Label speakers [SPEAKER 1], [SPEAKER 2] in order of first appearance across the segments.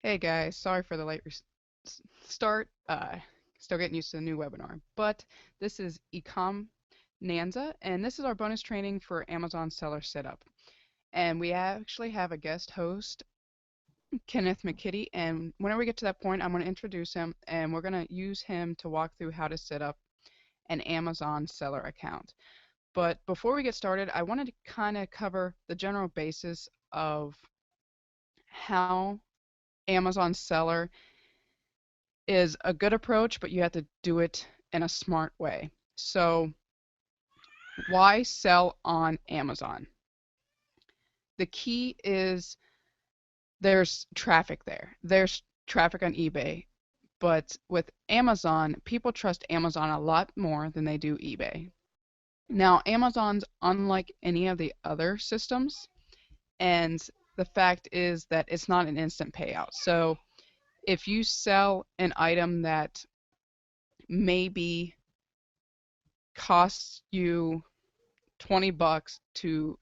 [SPEAKER 1] Hey guys, sorry for the late start. Still getting used to the new webinar, but this is Ecomnanza, and this is our bonus training for Amazon Seller Setup. And we actually have a guest host, Kenneth McKitty, and whenever we get to that point, I'm going to introduce him, and we're going to use him to walk through how to set up an Amazon seller account. But before we get started, I wanted to kind of cover the general basis of how Amazon Seller is a good approach, but you have to do it in a smart way. So, why sell on Amazon? The key is there's traffic there. There's traffic on eBay, but with Amazon, people trust Amazon a lot more than they do eBay. Now, Amazon's unlike any of the other systems, and the fact is that it's not an instant payout. So, if you sell an item that maybe costs you 20 bucks to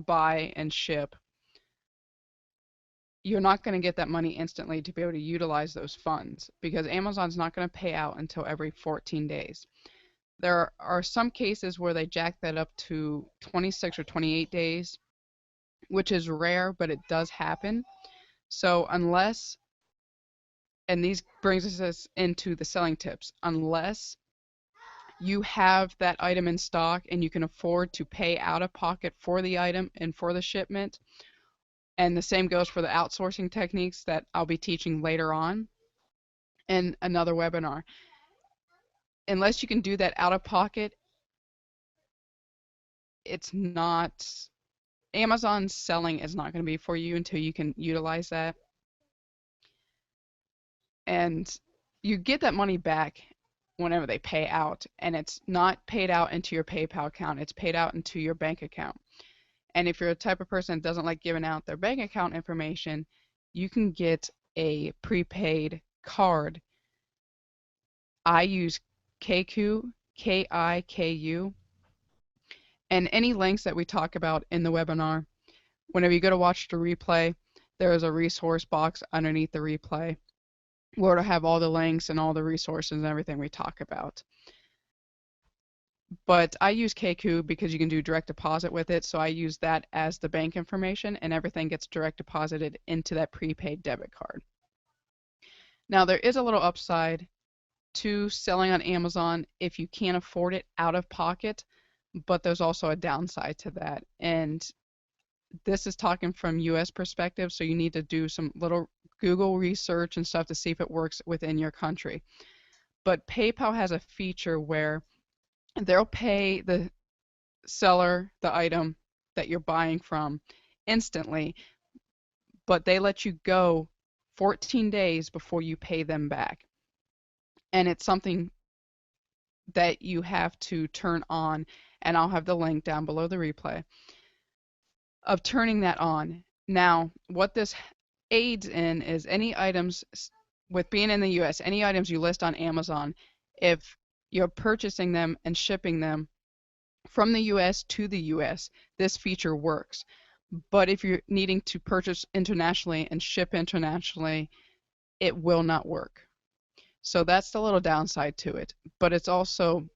[SPEAKER 1] buy and ship, you're not going to get that money instantly to be able to utilize those funds because Amazon's not going to pay out until every 14 days. There are some cases where they jack that up to 26 or 28 days, which is rare, but it does happen. So unless, and these brings us into the selling tips, unless you have that item in stock and you can afford to pay out of pocket for the item and for the shipment. And the same goes for the outsourcing techniques that I'll be teaching later on in another webinar. Unless you can do that out of pocket, it's not, Amazon selling is not going to be for you until you can utilize that. And you get that money back whenever they pay out, and it's not paid out into your PayPal account, it's paid out into your bank account. And if you're a type of person that doesn't like giving out their bank account information, you can get a prepaid card. I use KQ, KIKU, and any links that we talk about in the webinar, whenever you go to watch the replay, there is a resource box underneath the replay where it'll have all the links and all the resources and everything we talk about. But I use KQ because you can do direct deposit with it, so I use that as the bank information and everything gets direct deposited into that prepaid debit card. Now there is a little upside to selling on Amazon if you can't afford it out of pocket, but there's also a downside to that. And this is talking from US perspective, so you need to do some little Google research and stuff to see if it works within your country. But PayPal has a feature where they'll pay the seller the item that you're buying from instantly, but they let you go 14 days before you pay them back. And it's something that you have to turn on, and I'll have the link down below the replay of turning that on. Now, what this aids in is any items, with being in the US, any items you list on Amazon, if you're purchasing them and shipping them from the US to the US, this feature works. But if you're needing to purchase internationally and ship internationally, it will not work. So that's the little downside to it. But it's also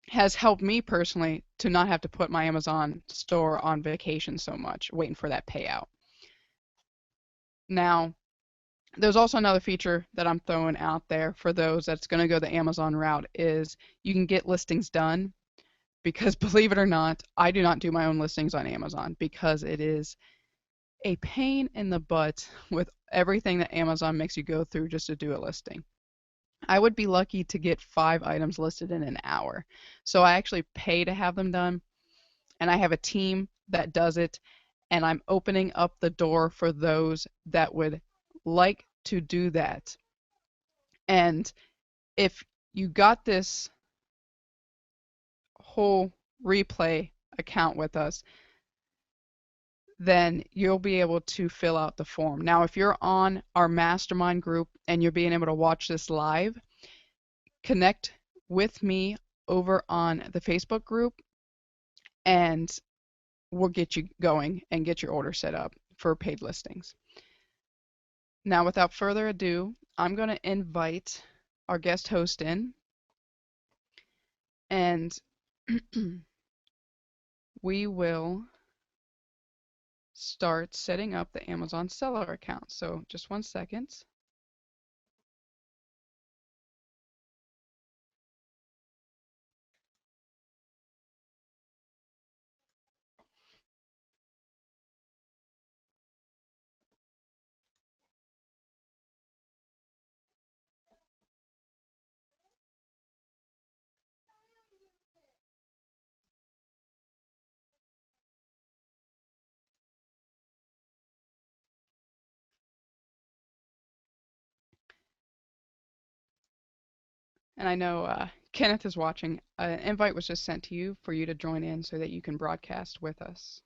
[SPEAKER 1] has helped me personally to not have to put my Amazon store on vacation so much, waiting for that payout. Now, there's also another feature that I'm throwing out there for those that's going to go the Amazon route is you can get listings done, because believe it or not, I do not do my own listings on Amazon because it is a pain in the butt with everything that Amazon makes you go through just to do a listing. I would be lucky to get 5 items listed in an hour. So I actually pay to have them done, and I have a team that does it, and I'm opening up the door for those that would like to do that. And if you got this whole replay account with us, then you'll be able to fill out the form. Now, if you're on our mastermind group and you're being able to watch this live, connect with me over on the Facebook group and we'll get you going and get your order set up for paid listings. Now, without further ado, I'm going to invite our guest host in, and we will start setting up the Amazon seller account. So just 1 second. And I know Kenneth is watching. An invite was just sent to you for you to join in so that you can broadcast with us.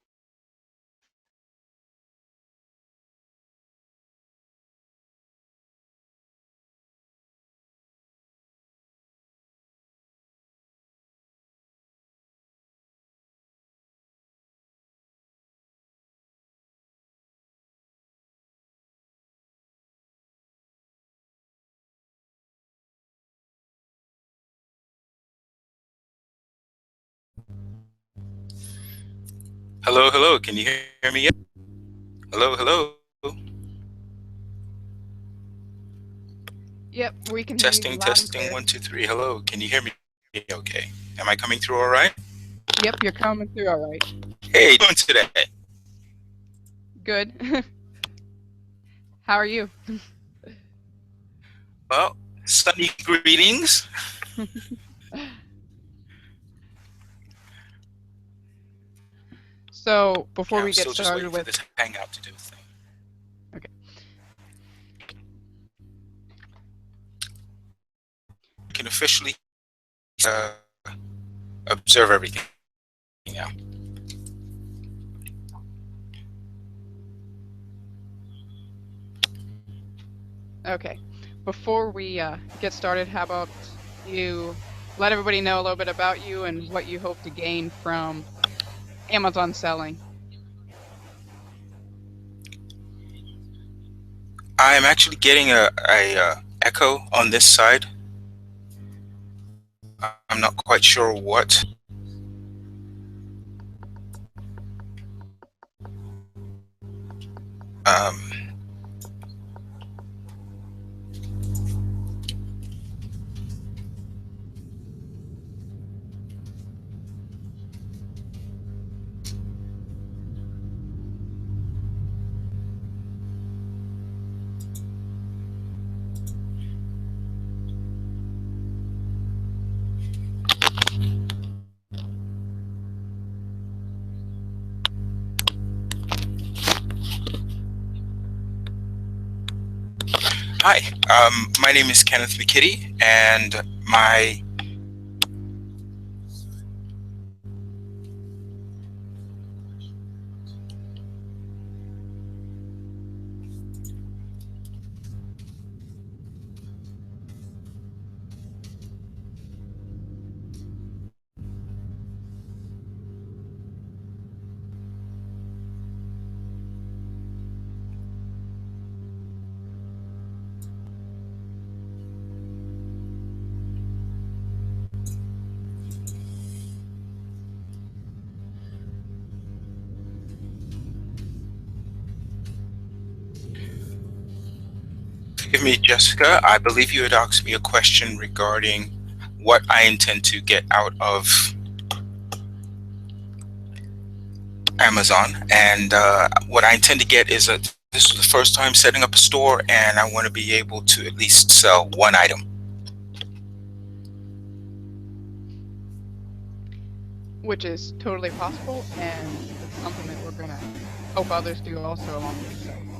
[SPEAKER 2] Hello, hello. Can you hear me yet? Hello, hello.
[SPEAKER 1] Yep, we can hear you
[SPEAKER 2] Testing,
[SPEAKER 1] loud and
[SPEAKER 2] testing.
[SPEAKER 1] clear.
[SPEAKER 2] 1, 2, 3. Hello. Can you hear me? Okay. Am I coming through all right?
[SPEAKER 1] Yep, you're coming through all right.
[SPEAKER 2] Hey, doing today?
[SPEAKER 1] Good. How are you?
[SPEAKER 2] Well, sunny greetings.
[SPEAKER 1] So before
[SPEAKER 2] Yeah, I'm
[SPEAKER 1] we get
[SPEAKER 2] still just
[SPEAKER 1] started
[SPEAKER 2] waiting for
[SPEAKER 1] with,
[SPEAKER 2] this hangout to do its thing.
[SPEAKER 1] okay,
[SPEAKER 2] I can officially uh, observe everything now.
[SPEAKER 1] okay, before we get started, how about you let everybody know a little bit about you and what you hope to gain from Amazon selling?
[SPEAKER 2] I am actually getting a echo on this side. I'm not quite sure what. Um, Hi, my name is Kenneth McKitty, and my Forgive me, Jessica. I believe you had asked me a question regarding what I intend to get out of Amazon, and what I intend to get is this is the first time setting up a store, and I want to be able to at least sell one item.
[SPEAKER 1] Which is totally possible, and it's something that we're gonna help others do also along with. So